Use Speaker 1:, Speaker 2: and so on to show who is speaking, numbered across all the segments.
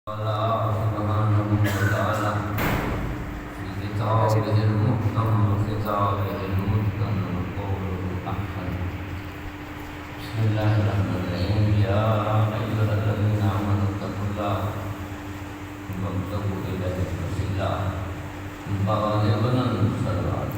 Speaker 1: Allah subhanahu wa ta'ala fi kitabihil muhkam wa kitabihil muhkam wa qawlul ahkam. Bismillahirrahmanirrahim. Ya ayyuhalladzina amanu taqullaha wabtaghu ilaihi wasila. Baghayban salawat.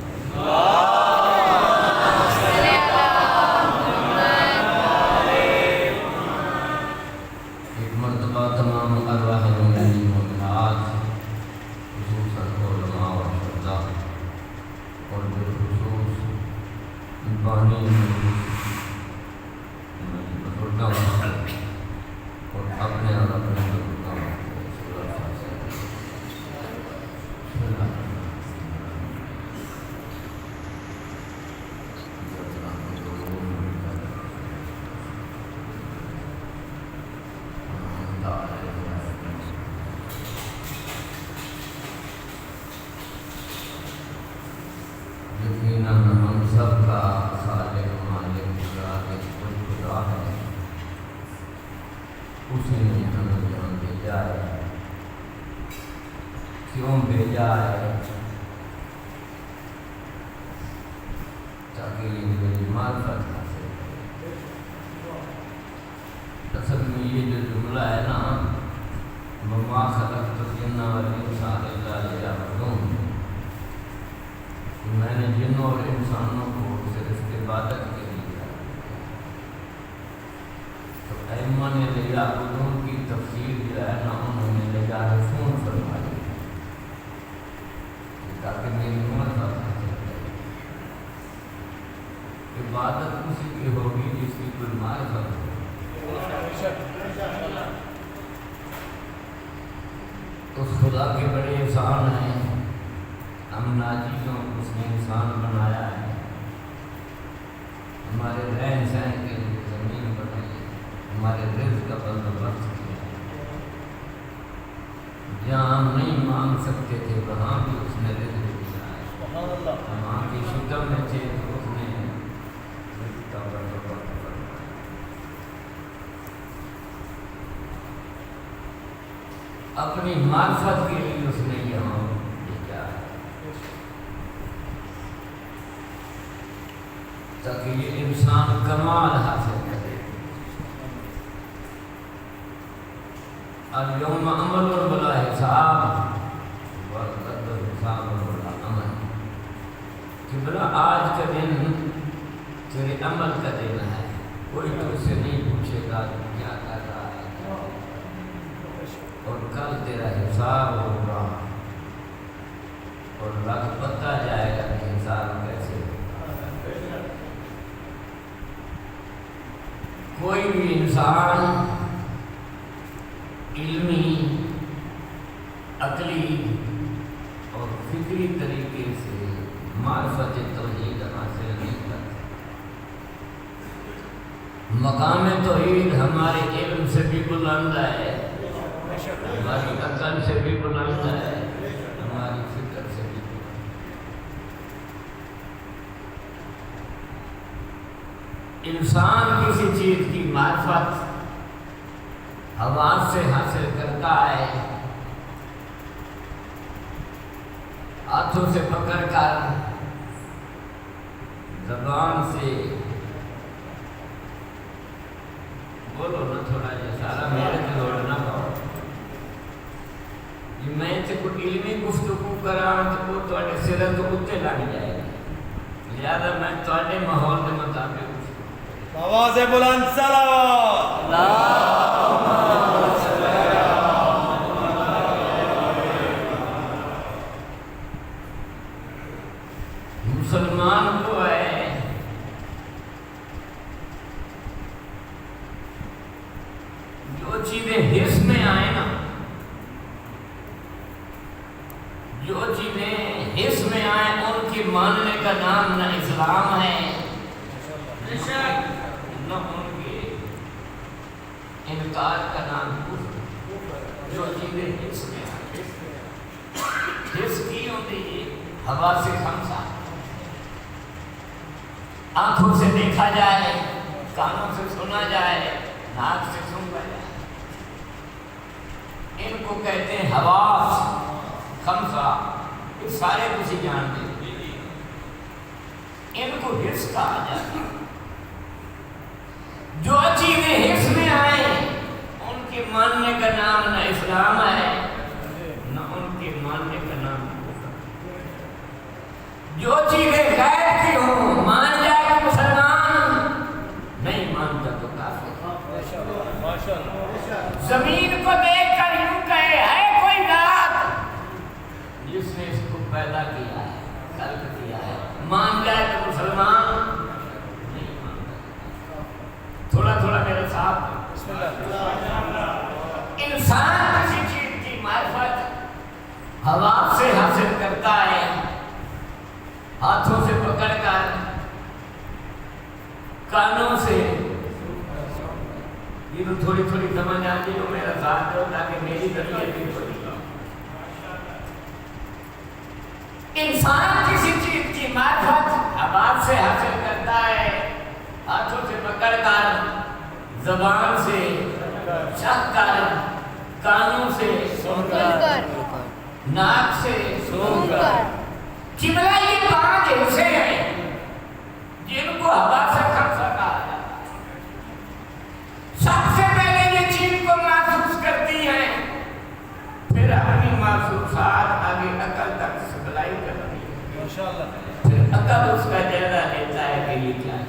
Speaker 1: اسی نے ہمیں جہاں بھیجا ہے، کیوں بھیجا ہے؟ تاکہ یہ میری معرفت حاصل کرے۔ اصل میں یہ جو جملہ ہے نا، وَمَا خَلَقْتُ الْجِنَّ وَالْإِنسَ إِلَّا لِيَعْبُدُونِ، میں نے جنوں اور انسانوں کو صرف عبادت کے لیے ائمہ نے لیعبدون کی تفسیر جو ہے نا، انہوں نے لیعرفون فرمائی تاکہ میری معرفت حاصل کرے۔ عبادت اسی کی ہوگی جس کی کوئی معرفت ہو۔ اس خدا کے بڑے احسان ہیں، ہم ناچیزوں کو اس نے انسان بنایا ہے، ہمارے رہن سہن کے لیے زمین بنائی، ہمارے رزق کا بندوبست کیا۔ جہاں ہم نہیں مانگ سکتے تھے وہاں بھی اس نے رزق دیا ہے، وہاں کی شکل میں تھے تو اس نے رزق کا بندوبست کروایا۔ اپنی معرفت کے لیے اس نے یہاں بھیجا ہے تاکہ یہ انسان کمال حاصل کرے۔ اليوم عمل بلا حساب وغد حساب بلا عمل، کہ بلا آج کا دن تیرے عمل کا دن ہے، کوئی تجھ سے نہیں پوچھے گا تو کیا کر رہا ہے، اور کل تیرا حساب ہوگا اور لگ پتہ جائے گا کہ حساب کیسے ہوگا۔ کوئی بھی انسان علمی، عقلی اور فکری طریقے سے معرفت توحید حاصل نہیں کرتا۔ مقام توحید ہمارے علم سے بھی بلند ہے، ہماری عقل سے بھی بلند ہے، ہماری فکر سے بھی بلند ہے۔ انسان کسی چیز کی معرفت حواس سے حاصل کرتا ہے، ہاتھوں سے پکڑ کر، زبان سے، بولو نا تھوڑا جا سارا میرے سے لوٹنا پاؤ، یہ میں سے کوئی علمی گفتگو کراں تو وہ تھوڑے سرے تو اتنے لگ جائے گا، لہذا میں تھوڑے ماحول کے مطابق
Speaker 2: آواز بلند صلوات۔
Speaker 1: مسلمان کو ہے جو چیزیں حس میں آئیں نا، جو چیزیں حس میں آئیں ان کی ماننے کا نام نہ اسلام ہے، نہ ان کے انکار کا نام کفر۔ جو چیزیں حس میں آئیں، حس کی ہوتی ہے ہوا سے خمسہ، آنکھوں سے دیکھا جائے، کانوں سے سنا جائے، ناک سے سونگا جائے، ان کو کہتے ہیں حواس خمسہ، یہ سارے کسی جانتے ہیں، ان کو حس کہا جاتا ہے۔ جو چیزیں حس میں آئیں ان کے ماننے کا نام نہ اسلام ہے نہ ان کے ماننے کا نام کفر۔ جو چیزیں غیب کی ہوں مان جائے کہ مسلمان، نہیں مانتا تو کافر۔ زمین کو دیکھ کر یوں کہے ہے کوئی ذات جس نے اس کو پیدا کیا ہے، خلق کیا ہے، مان جائے تو مسلمان، نہیں مانتا۔ تھوڑا تھوڑا میرے ساتھ انسان کسی چیز کی معرفت ہوا سے حاصل کرتا ہے، ہاتھوں سے پکڑ کر، کانوں سے، یہ تو تھوڑی تھوڑی سمجھ آتی ہے، میرا ساتھ دو تاکہ میری طبیعت بھی تھوڑی۔ انسان کسی چیز کی معرفت آواز سے حاصل کرتا ہے، ہاتھوں سے پکڑ کر، زبان سے چکھ کر، کانوں سے سن کر، ناک سے سون کر۔ قبلہ یہ 5 حصے ہیں جن کو ہوا سے خمسہ کہا جاتا ہے۔ سب سے پہلے یہ چیز کو محسوس کرتی ہیں، پھر اپنی محسوسات آگے عقل تک سپلائی کرتی ہے، پھر عقل اس کا جائزہ لیتا ہے کہ یہ کیا ہے۔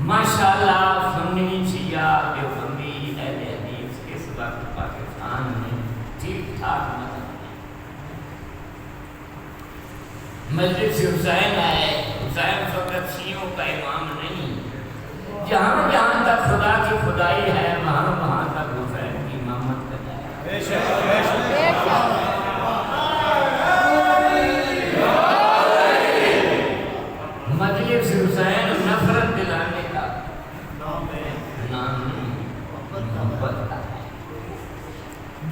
Speaker 1: ماشاءاللہ سنی شیعہ دیوبندی اہل حدیث اس وقت پاکستان میں ٹھیک ٹھاک مذہب ہے۔ مجلس حسین ہے، حسین فقط شیعوں کا امام نہیں، جہاں جہاں تک خدا کی خدائی ہے وہاں وہاں تک حسین کی امامت کا جائے۔ مجلس حسین نفرت دلانے کا نام نہیں، محبت کا ہے۔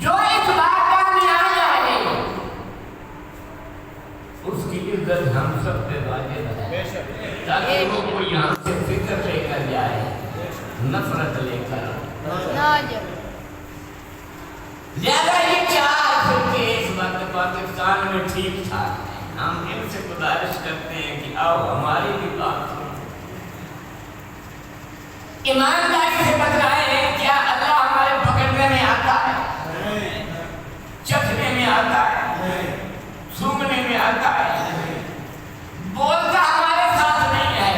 Speaker 1: جو اس بات میں آ جائے اس کی عزت ہم سب پہ واجب ہے، تاکہ وہ کوئی یہاں سے فکر لے کر جائے، نفرت لے کر۔ لہذا یہ 4 فرقے اس وقت پاکستان میں ٹھیک ٹھاک ہیں۔ ہم ان سے گزارش کرتے ہیں کہ آؤ ہماری بھی بات سنو، ایمانداری سے بتائیں کیا اللہ ہمارے پکڑنے میں آتا ہے، چکھنے میں آتا ہے، سونگھنے میں آتا ہے، بولتا ہمارے ساتھ نہیں ہے۔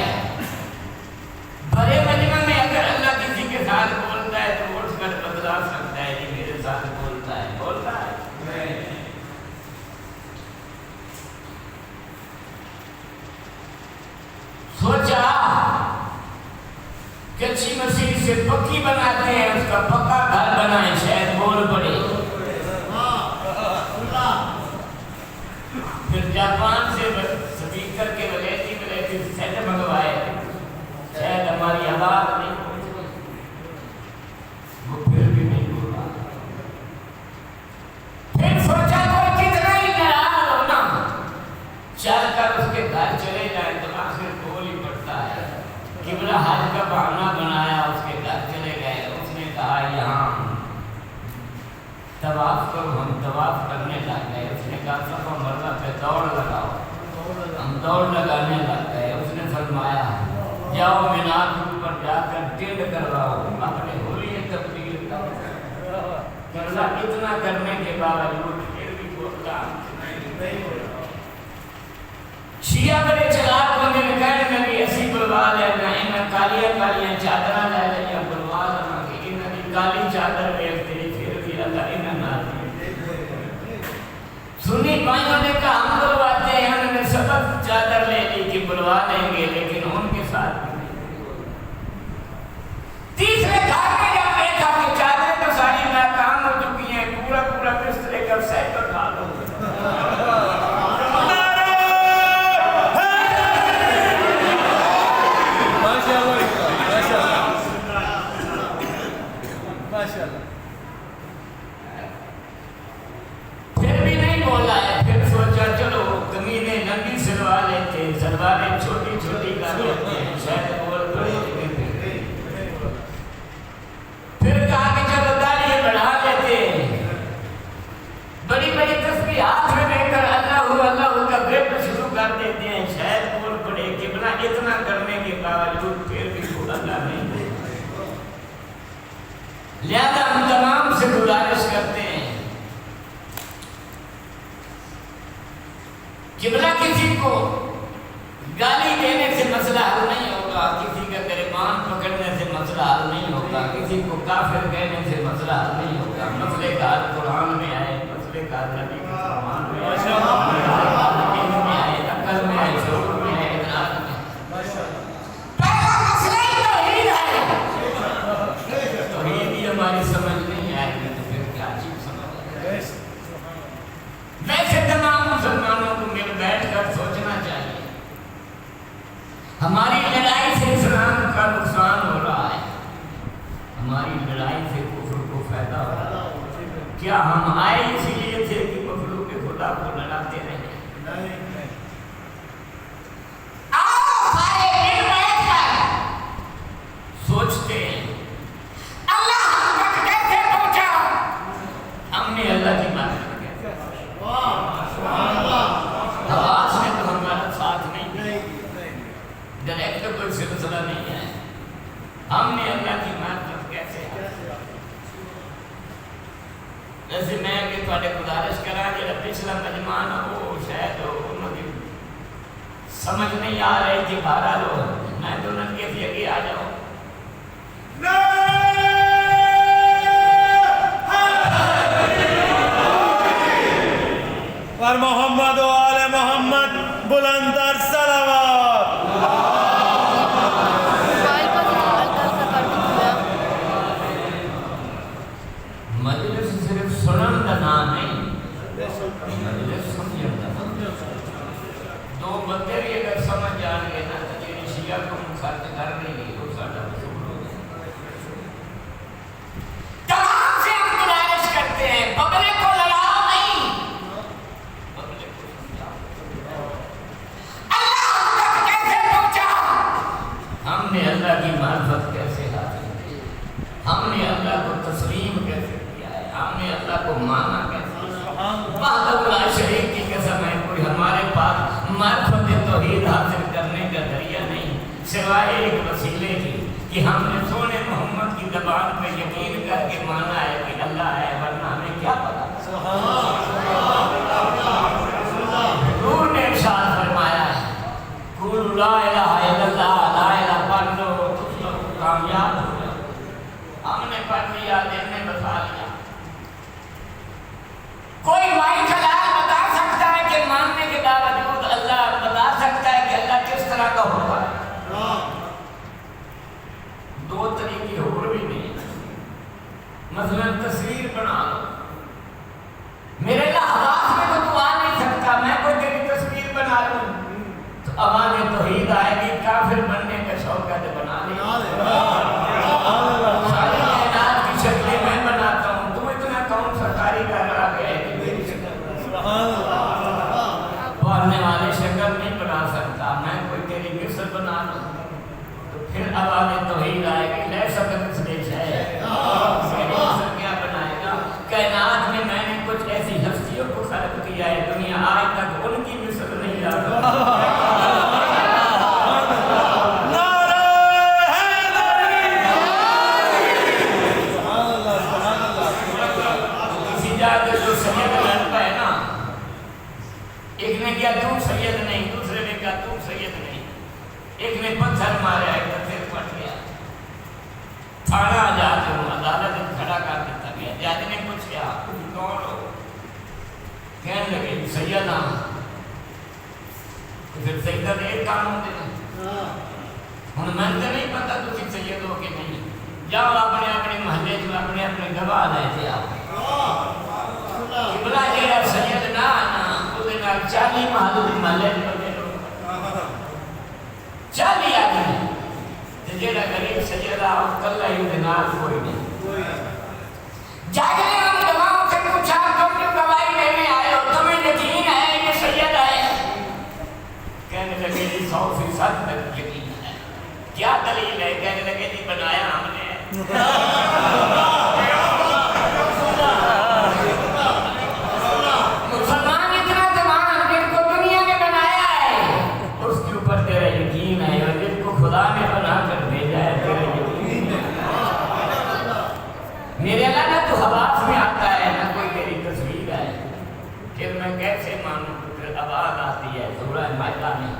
Speaker 1: بڑے مجمع میں اگر اللہ کسی کے ساتھ بولتا ہے تو اٹھ کر بتلا سکتا ہے کہ میرے ساتھ بولتا ہے، بولتا ہے۔ سوچا کچی مسیح سے پکی بناتے ہیں، اس کا پکا گھر بنائیں، شاید بول پڑے۔ پھر جاپان سے سپیکر کے ولیتی سیٹ منگوائے، شاید ہماری آواز نہیں پہنچی، وہ پھر بھی نہیں بولا۔ پھر سوچا کوئی کتنا ہی ناراض ہونا، چل کر اس کے گھر چلے جائیں تو آخر بول ہی پڑتا ہے۔ قبلہ حج کا بہانہ بنایا، اس کے گھر چلے گئے، اس نے کہا یہاں طواف کرو، ہم طواف کرنے لگ گئے۔ اس نے کہا صفا مروا پہ دوڑ لگاؤ، ہم دوڑ لگانے لگ گئے۔ اس نے فرمایا جاؤ مینا کے اوپر جا کر ٹینڈ کرواؤ، اپنے ہولیے تبدیل کرو۔ اتنا کرنے کے باوجود پھر بھی بولتا نہیں۔ شیعہ بڑے چلاک بندے نے کہنے لگے اسی بلوا لینا، انہیں کالیاں کالیاں چادریں لے لیا، بلوا لینا کہ انہیں دی کالی چادر ویکھ تیری پھر بھی اللہ انہیں نہ دی۔ سنی بھائیوں نے کہا ہم بلواتے ہیں، انہوں نے سبق چادر لے لی کہ بلوا لیں گے، لیکن ان کے ساتھ بھی نہیں۔ تیسرے گھر میں جب دیکھا کہ چادریں تو ساری ناکام ہو چکی ہیں، پورا پورا بسترے کا سیٹ اٹھا لو۔ پھر بھی نہیں بولا ہے، پھر سوچا چلو قمیضیں ننگی سلوا لیتے، سلواریں چھوٹی چھوٹی کر گزارش کرتے ہیں قبلہ کسی کو گالی دینے سے مسئلہ حل نہیں ہوگا، کسی کا گریبان پکڑنے سے مسئلہ حل نہیں ہوگا، کسی کو کافر کہنے سے مسئلہ حل نہیں ہوگا۔ مسئلے کا حل قرآن میں آئے، مسئلے کا حل نبی کے فرمان میں آئے، علم میں آئے، عقل میں آئے، شعور میں آئے، ادراک میں آئے۔ پہلا مسئلہ ہی توحید ہے۔ توحید ہی ہماری سمجھ نہیں آئے گی تو پھر کیا چیز سمجھ آئے؟ ویسے تمام مسلمانوں کو مل بیٹھ کر سوچنا چاہیے، ہماری لڑائی سے اسلام کا نقصان ہو رہا ہے، ہماری لڑائی سے کفر کو فائدہ ہو رہا ہے۔ کیا ہم آئے اسی لیے تھے کہ مخلوق کے خدا کو لڑاتے رہے؟ سوچتے ہیں اللہ ہم تک کیسے پہنچا؟ ہم نے اللہ کی بات آواز میں تو ہمارا ساتھ نہیں، ڈائریکٹ کوئی سلسلہ نہیں ہے، ہم نے اللہ کی معرفت کیسے حاصل؟ جیسے میں کہ تھوڑے گزارش کرا جڑا پچھلا مجمع نا وہ شاید انہوں کی سمجھ نہیں آ رہی کہ بہرحال میں تو انہوں کے آگے آ جاؤں۔
Speaker 2: اور محمد و آل محمد بلندر صلوات۔
Speaker 1: مجلس صرف سنن کا نام نہیں، مجلس سمجھن کا نام۔ دو بندے بھی اگر سمجھ جان گے نا تو جی شیعہ کو خرچ کر دیں گے وہ ساڈا رسول ہو جائے۔ تمام سے ہم گزارش کرتے ہیں پبلک کو لڑاؤ نہیں، پبلک کو سمجھاؤ۔ اللہ ہم تک کیسے پہنچا؟ ہم نے اللہ کی معرفت کیسے حاصل کی؟ ہم نے اللہ کو تسلیم کیسے کیا ہے؟ ہم نے اللہ کو مانا کیسے؟ وحدہ لا شریک کی قسم ہے، کوئی ہمارے پاس معرفت توحید حاصل کرنے کا ذریعہ نہیں سوائے ایک وسیلے کی کہ ہم نے سونے محمد کی زبان پہ یقین کر کے مانا ہے کہ اللہ ہے، ورنہ ہمیں کیا پتا؟ حضور نے ارشاد فرمایا ہے قولوا لا الہ الا اللہ، لا الہ پڑھ لو تو کامیاب ہو جاؤ۔ ہم نے پڑھ لیا، دل میں بسا لیا۔ کوئی مائی جلال بتا سکتا ہے کہ ماننے کے باوجود اللہ بتا سکتا ہے کہ اللہ کس طرح کا ہوگا؟ دو طریقے اور بھی نہیں، مثلا تصویر بنا لو، میرے لحظات میں تو تو آ نہیں سکتا، میں کوئی تیری تصویر بنا لوں تو آواز توحید آئے گی، کافر بننے کا شوق ہے تو بنا لے۔ ساری کائنات کی شکلیں میں بناتا ہوں، تم اتنا کون سا کاریگر آ گیا ہے کہ میری شکل پڑھنے والے شکل نہیں بنا سکتا، میں کوئی تیری مثل بنا لوں تو پھر آواز توحید آئے گی۔ لیسا کمثلہ شیء، میری مثل کیا بنائے گا؟ کائنات میں میں نے کچھ ایسی ہستیوں کو خلق کیا ہے، دنیا آج تک ان کی مثل نہیں لا ایک نے کیا تم سید نہیں، دوسرے نے کہا تم سید نہیں، ایک نے پتھر مارا، ایک کا سر پھٹ گیا، تھانہ جا کے عدالت میں کھڑا کر دیتا گیا۔ جج نے پوچھا تم کون ہو؟ کہنے لگے سید ہاں۔ تو پھر سیدہ نے ایک کام ہوتے ہیں، ہوں میں تو نہیں پتا تم سید ہو کہ نہیں، جاؤ اپنے اپنے محلے جو اپنے اپنے گواہ لے کے آؤ۔ قبلہ جیڑا سید نہ آنا 40 محلے بندے لوگ 40 آدمی جیڑا غریب سجدہ کلا ہی دینار کوئی نہیں۔ جج نے ہم گواہوں سے پوچھا تم جو گواہی دینے آئے ہو تمہیں یقین ہے یہ سید آئے؟ کہنے لگے جی 100% تک یقین ہے۔ کیا دلیل ہے؟ کہنے لگے جی بنایا ہم نے۔ میرے اللہ نے تو حواس میں مائدہ میں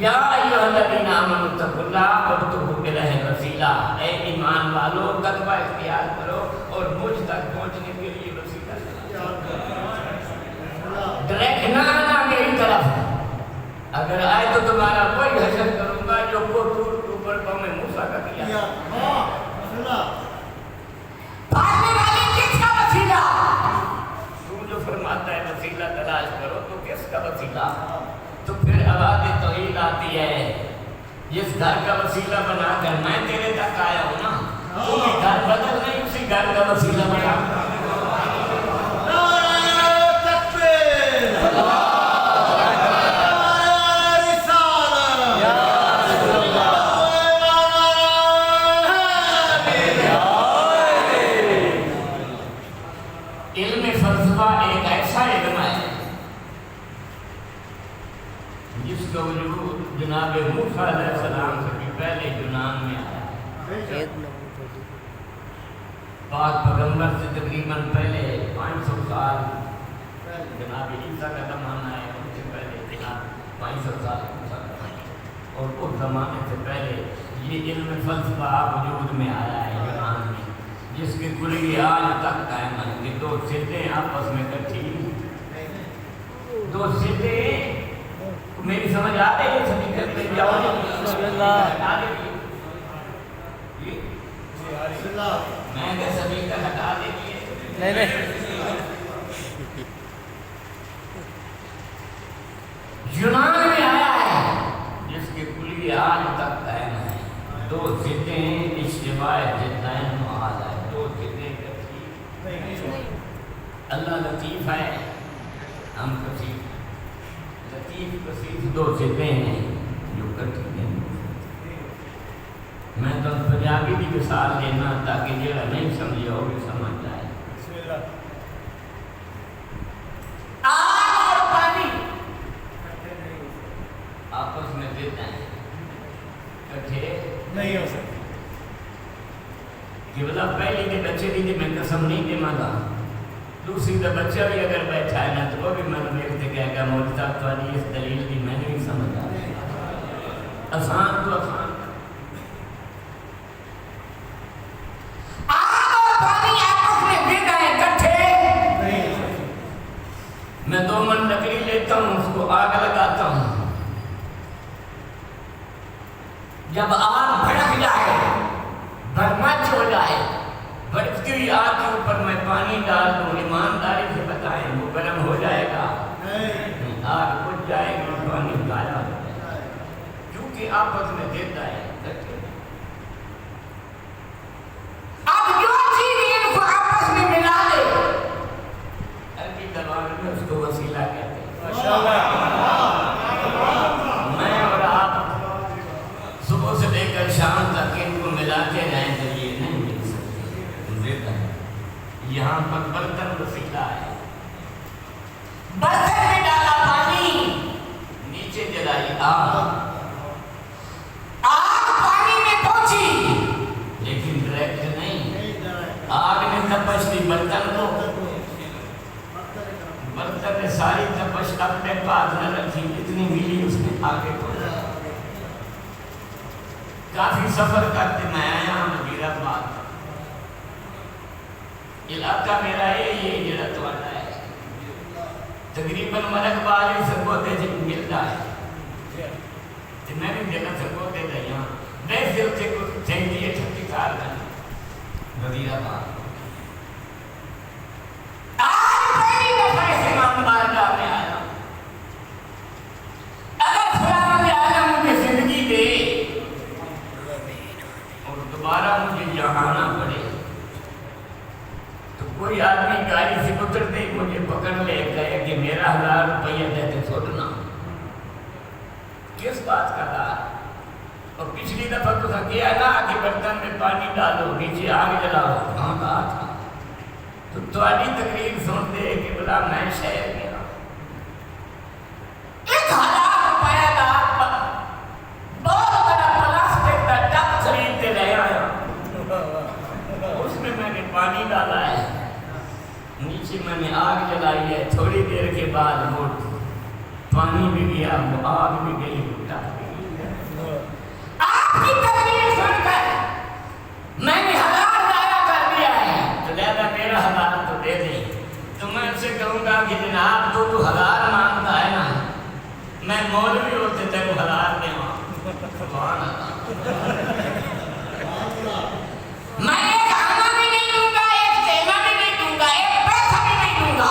Speaker 1: یا ایھا الذین آمنوا اتقوا اللہ وابتغوا الیہ الوسیلہ، اے ایمان والو تقوی اختیار کرو اور مجھ تک پہنچنے کے لیے وسیلہ ڈائریکٹ نہ آنا میری طرف، اگر آئے تو تمہارا وہی حشر کروں گا جو کو دور اوپر قوم موسیٰ کا کیا۔ پھاڑنے والے کس کا وسیلہ؟ تو جو فرماتا ہے وسیلہ تلاش کرو تو کس کا وسیلہ؟ تو پھر آواز توحید آتی ہے، جس گھر کا وسیلہ بنا کر میں تیرے تک آیا ہوں نا، تو گھر بدل نہیں اسی گھر کا وسیلہ بنا۔ علم فلسفہ ایک ایسا علم ہے جس کا وجود جناب موسیٰ علیہ السلام سے بھی پہلے یونان میں آیا، پاک پیغمبر سے تقریباً پہلے 500 سال، جناب عیسیٰ کا زمانہ ہے ان سے پہلے 500 سال، اور اس زمانے سے پہلے یہ علم فلسفہ وجود میں آیا ہے یونان میں، جس کی کلی آج تک قائم ہے کہ دو سدھیں آپس میں کٹھی، دو سدھیں، میری سمجھ آ رہی ہے؟ سبھی کرتے جاؤ میں کہ سبھی کا ہٹا دیجیے، نہیں یونان میں آیا ہے جس کے کلی آج تک قائم ہے، دو سدھیں اجتماع جدین معاذ ہے، دو سدھیں کٹھی، اللہ لطیف ہے ہم کثیف، لطیف کثیف دو سدھیں ہیں جو کٹھی ہیں۔ میں تو پنجابی کی مثال دینا تاکہ جڑا نہیں سمجھے وہ بھی سمجھ جائے۔ آگ اور پانی آپس میں ضد ہیں، کٹھے نہیں ہو سکتے۔ کہ بلا پہلی کے بچے کی میں قسم نہیں دے مانگا، دوسری کا بچہ بھی اگر بیٹھا ہے نا تو وہ بھی من دیکھتے کہے گا مولوی صاحب تمہاری اس دلیل کی میں نہیں سمجھ آ رہی، آسان تو آسان۔ آگ اور پانی آپس میں ضد ہیں، کٹھے میں 2 من لکڑی لیتا ہوں، اس کو آگ لگاتا ہوں، جب آگ بھڑک جائے، بھرمچ ہو جائے، بھڑکتی ہوئی آگ کے اوپر میں پانی ڈال دوں، ایمانداری سے بتائیں وہ گرم ہو جائے گا؟ آگ بجھ جائے گی، پانی غائب ہو جائے گا، کیونکہ آپس میں ضد ہے۔ اب جو چیز ان کو آپس میں ملا دے، عربی زبان میں اس کو وسیلہ کہتے ہیں۔ میں اور آپ صبح سے لے کر شام تک ان کو ملاتے رہیں تو یہ نہیں مل سکتے، ضد ہے۔ یہاں پر برتن وسیلہ ہے، برتن میں ڈالا پانی، نیچے جلائی آگ، آگ پانی میں پہنچی لیکن ڈائریکٹ نہیں، آگ نے تپش دی برتن کو، برتن نے ساری تپش اپنے پاس نہ رکھی، اتنی ملی اس نے آگے پہنچا۔ کافی سفر کرتے میں آیا ہوں مدیر آباد، علاقہ میرا یہ جڑا تواڈا ہے، تقریباً ملک بالی سرگوتے جی ملتا ہے، تو میں بھی دیکھا سرگوتے دے ہاں، ویسے اتنے کو 38 سال کا مدیر آباد۔ آج پہلی دفعہ اس امام بارگاہ میں آیا، اگر خدا نے آیا مجھے زندگی دے اور دوبارہ مجھے یہاں آنا پڑے تو کوئی آدمی گاڑی سے اتر دے مجھے پکڑ لے کہے کہ میرا 1000 روپیہ دے کے چھوڑنا، کس بات کا دار؟ اور پچھلی دفعہ تو کیا نا کہ برتن میں پانی ڈالو، نیچے آگ جلاؤ، کہاں کہا تھا؟ تو تواڈی تقریر سنتے کہ بلا میں شہر گیا 1000 روپیہ کا بہت بڑا پلاسٹک کا ٹب خرید کے لے آیا، اس میں نے پانی ڈالا ہے، نیچے میں نے آگ جلائی ہے، تھوڑی دیر کے بعد موٹ پانی بھی گیا، وہ آگ بھی گئی، وہ ٹک بھی گئی۔ آپ کی تقریر سن کر میں نے 1000 ضائع کر دیا ہے، تو لہذا میرا 1000 تو دے دیں۔ تو میں ان سے کہوں گا کہ جناب تو 1000 مانگتا ہے نا، میں مولوی ہوتے تھے وہ 1000 دے وہاں۔ سبحان اللہ۔ میں ایک آنا بھی نہیں دوں گا، ایک سینا بھی نہیں دوں گا، ایک پیسہ بھی نہیں دوں گا،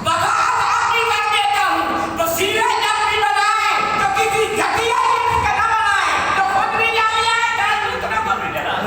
Speaker 1: بغاوت آپ بھی کر دیتا ہوں۔ تو سیرے جب بھی بنائیں تو کسی گھٹیا جنس کا نہ بنائیں، تو خود بھی جائے چاہے دوسروں کو بھی ڈرائیں۔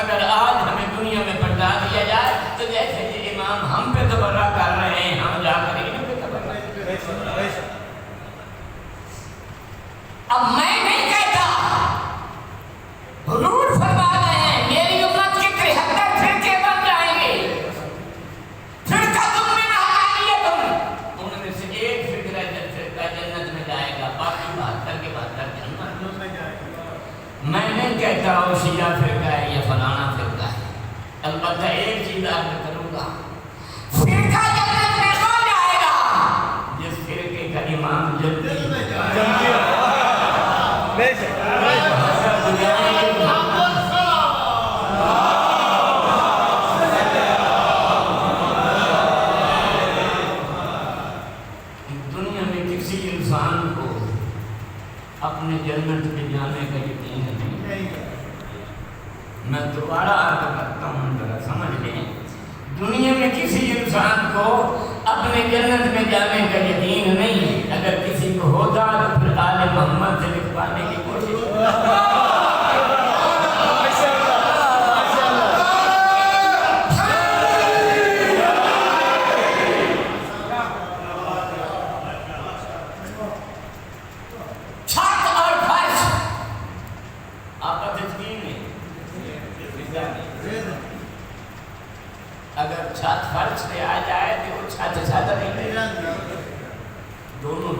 Speaker 1: اگر آج ہمیں دنیا میں پلٹا دیا جائے تو جیسے یہ امام ہم پہ تبرہ کر رہے ہیں، ہم جا کر ان پہ تبرہ کر رہے ہیں۔ اب میں نہیں کہتا، حضور فرما رہے ہیں میری امت کے 73 فرقے بن جائیں گے، فرقہ تم میں حقانیت، ان میں سے ایک فرقہ جنت میں جائے گا، باقی 72 کے 72 جنت میں جائے گا۔ میں نہیں کہتا وہ شیعہ فرقہ ہے یا فلانا فرقہ ہے، البتہ ایک چیز آپ کروں گا، فرقہ جنت میں کون جائے گا؟ جس فرقے کا امام جلدی میں جائے گا۔ دنیا میں کسی انسان کو اپنے جنت میں جانے کا یقین نہیں۔ میں دوبارہ عرض کرتا ہوں، ذرا سمجھ لیں، دنیا میں کسی انسان کو اپنے جنت میں جانے کا یقین نہیں ہے۔ اگر کسی کو ہوتا تو پھر آل محمد سے لکھوانے کی کوشش اگر چھت فرش پہ آ جائے تو وہ چھت نہیں رہے، دونوں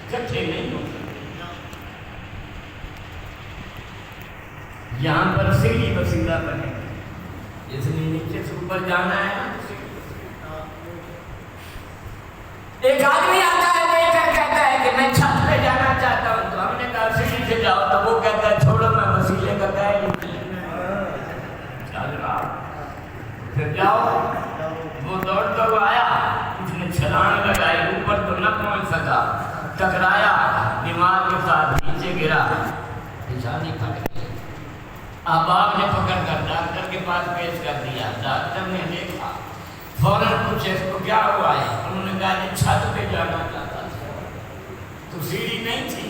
Speaker 1: اکٹھے نہیں ہوتے۔ یہاں پر سیڑھی وسیلہ بنے، جس نے نیچے سے اوپر جانا ہے، ایک آدمی آتا ہے لے کر کہتا ہے کہ میں چھت پہ جانا چاہتا ہوں، تو ہم نے کہا سیڑھی سے جاؤ، تو وہ کہتا ہے چھوڑو میں وسیلے کا قائل ہی چل رہا، پھر جاؤ۔ وہ دوڑتا ہوا آیا، اس نے چھلانگ لگائی، اوپر تو نہ پہنچ سکا، ٹکرایا، دماغ کے ساتھ نیچے گرا، پیشانی پھٹ گئی۔ احباب نے پکڑ کر ڈاکٹر کے پاس پیش کر دیا، ڈاکٹر نے دیکھا، فوراً پوچھے اس کو کیا ہوا ہے؟ انہوں نے کہا یہ چھت پہ جانا چاہتا تھا، تو سیڑھی نہیں تھی،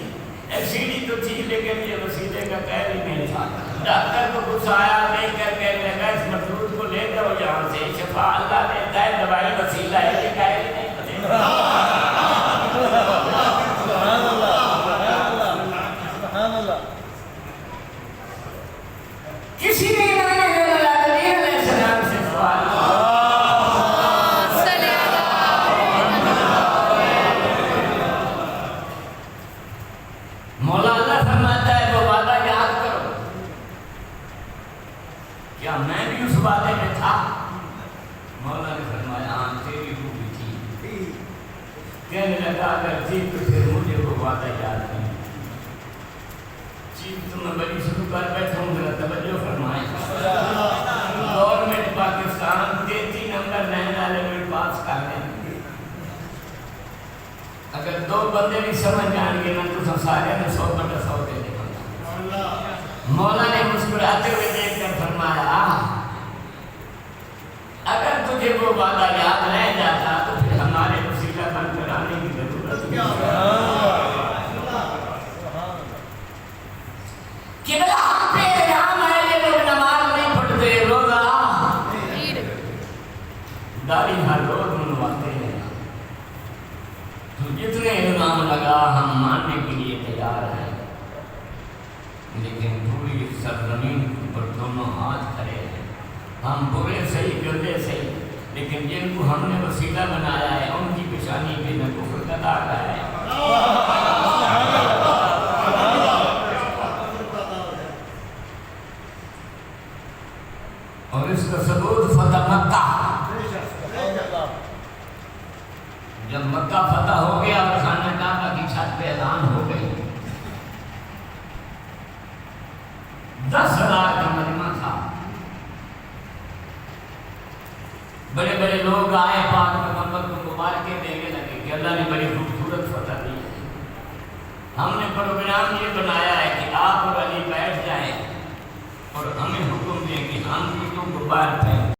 Speaker 1: سیڑھی تو تھی لیکن یہ وسیلے کا قائل ہی نہیں تھا۔ ڈاکٹر کو غصہ آیا، دیکھ کر کہنے لگا اس مخلوق کو لے جاؤ یہاں سے، شفا اللہ دیتا ہے، دوائی وسیلہ ہے، یہ قائل ہی نہیں بنے۔ کسی نے امام علیہ السلام سے سوال مولا اللہ فرماتا ہے وہ وعدہ یاد کرو، کیا میں بھی اس وعدے میں تھا؟ مولا نے فرمایا ہاں تیری روح بھی تھی۔ کہنے لگا اگر تھی تو پھر مجھے وہ وعدہ یاد نہیں۔ چیز تو میں بڑی شروع کر بیٹھا ہوں، ذرا توجہ فرمائیں۔ گورنمنٹ پاکستان 33 نمبر لینے والے میں پاس کر دیں، اگر 2 بندے بھی سمجھ جان گے نا تو سارے نے 100/100 دے دے گا۔ مولا نے مسکراتے ہوئے دیکھ کر فرمایا اگر تجھے وہ وعدہ یاد رہ جاتا تو پھر ہمارے وسیلہ بن کر آنے کی ضرورت نہیں۔ قبلہ ہم پہ الہام ہے، یہ لوگ نماز نہیں پڑھتے، روزہ داڑھی ہر روز منواتے ہیں، تو جتنے الزام لگا ہم ماننے کے لیے تیار لیکن جن کو ہم نے وسیلہ بنایا ہے ان کی پیشانی پہ نہ کفر کا داغ ہے۔ اور اس کا ثبوت فتح مکہ، جب مکہ فتح ہو گیا اور خانہ کعبہ کی چھت پہ اذان ہو گئی، 10,000 کا مجمع تھا، بڑے بڑے لوگ آئے، پاک پیغمبر کو مبارکیں دینے لگے کہ اللہ نے بڑی خوبصورت فتح دی ہے۔ ہم نے پروگرام یہ بنایا ہے کہ آپ اور علی بیٹھ جائیں اور ہمیں حکم دیں کہ ہم عیدوں کو باہر پھینک